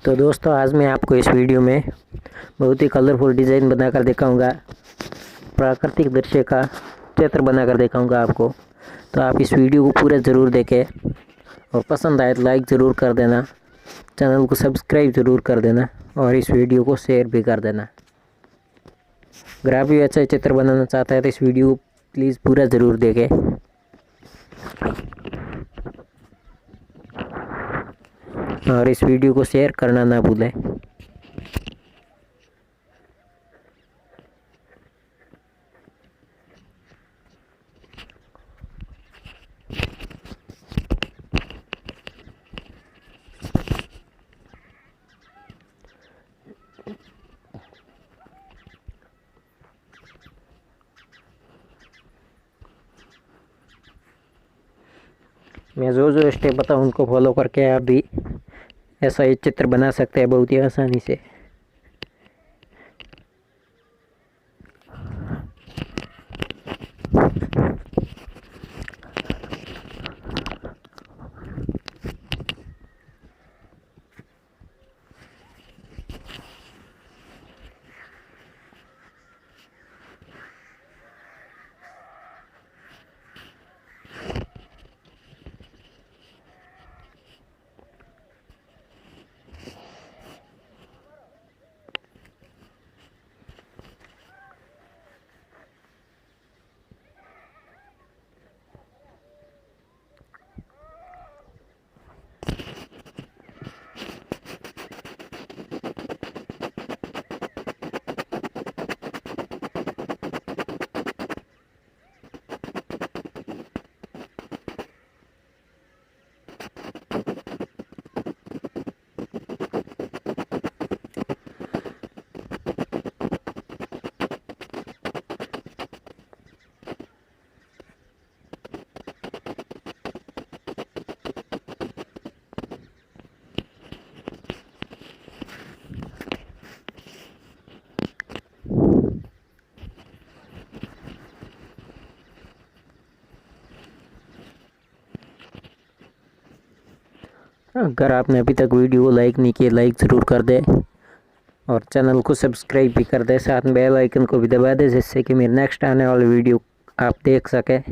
तो दोस्तों आज मैं आपको इस वीडियो में बहुत ही कलरफुल डिज़ाइन बनाकर दिखाऊंगा। प्राकृतिक दृश्य का चित्र बनाकर दिखाऊंगा आपको। तो आप इस वीडियो को पूरा ज़रूर देखें और पसंद आए तो लाइक ज़रूर कर देना, चैनल को सब्सक्राइब ज़रूर कर देना और इस वीडियो को शेयर भी कर देना। अगर आप भी अच्छा चित्र बनाना चाहते हैं तो इस वीडियो को प्लीज़ पूरा ज़रूर देखें। और इस वीडियो को शेयर करना ना भूलें। मैं जो स्टेप बताऊँ उनको फॉलो करके आप भी ऐसा ही चित्र बना सकते हैं बहुत ही आसानी से। अगर आपने अभी तक वीडियो को लाइक नहीं किया, लाइक ज़रूर कर दें और चैनल को सब्सक्राइब भी कर दें। साथ में बेल आइकन को भी दबा दें जिससे कि मेरे नेक्स्ट आने वाले वीडियो आप देख सकें।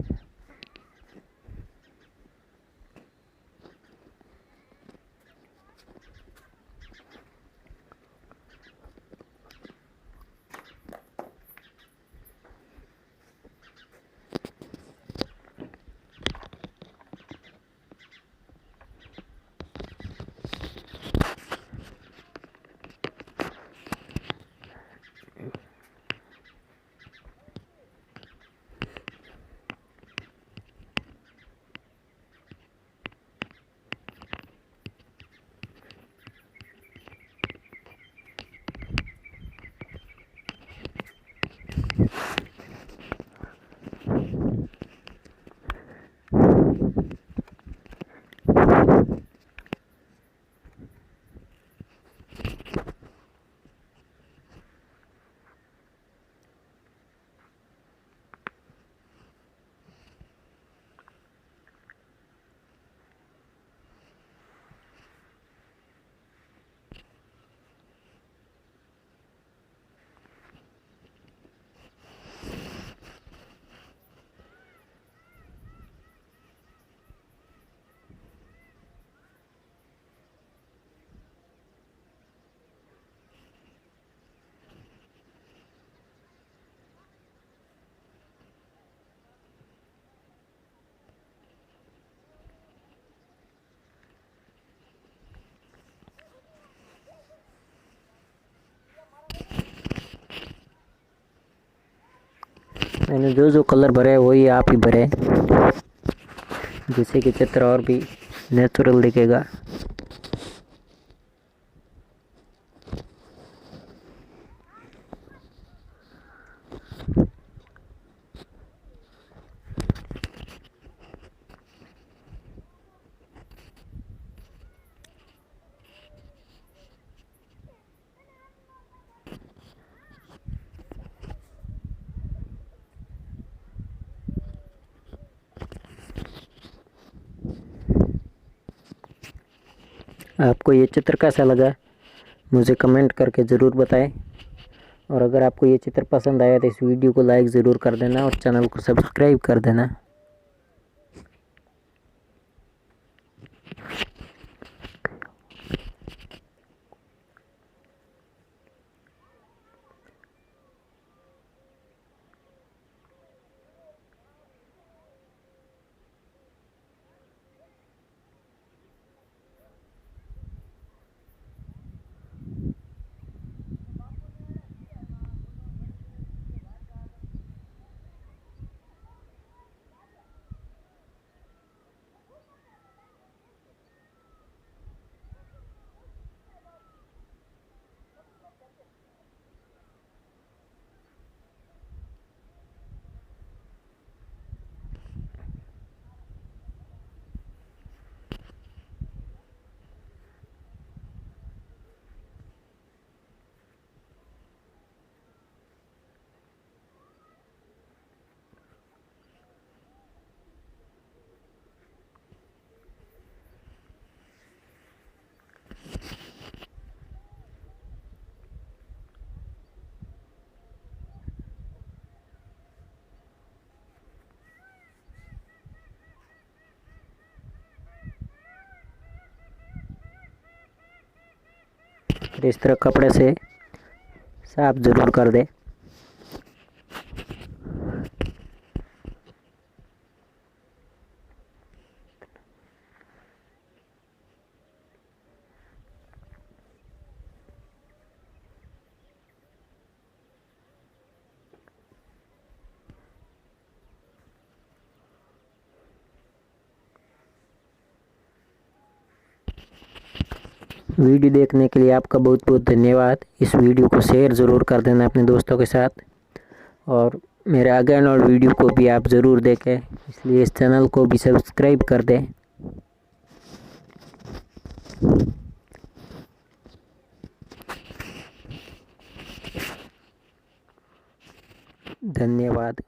मैंने जो कलर भरे हैं वही आप ही भरे, जिससे कि चित्र और भी नेचुरल दिखेगा। आपको ये चित्र कैसा लगा मुझे कमेंट करके ज़रूर बताएं। और अगर आपको ये चित्र पसंद आया तो इस वीडियो को लाइक ज़रूर कर देना और चैनल को सब्सक्राइब कर देना। और इस तरह कपड़े से साफ ज़रूर कर दें। वीडियो देखने के लिए आपका बहुत बहुत धन्यवाद। इस वीडियो को शेयर ज़रूर कर देना अपने दोस्तों के साथ और मेरे आगे आने वाले वीडियो को भी आप ज़रूर देखें, इसलिए इस चैनल को भी सब्सक्राइब कर दें। धन्यवाद।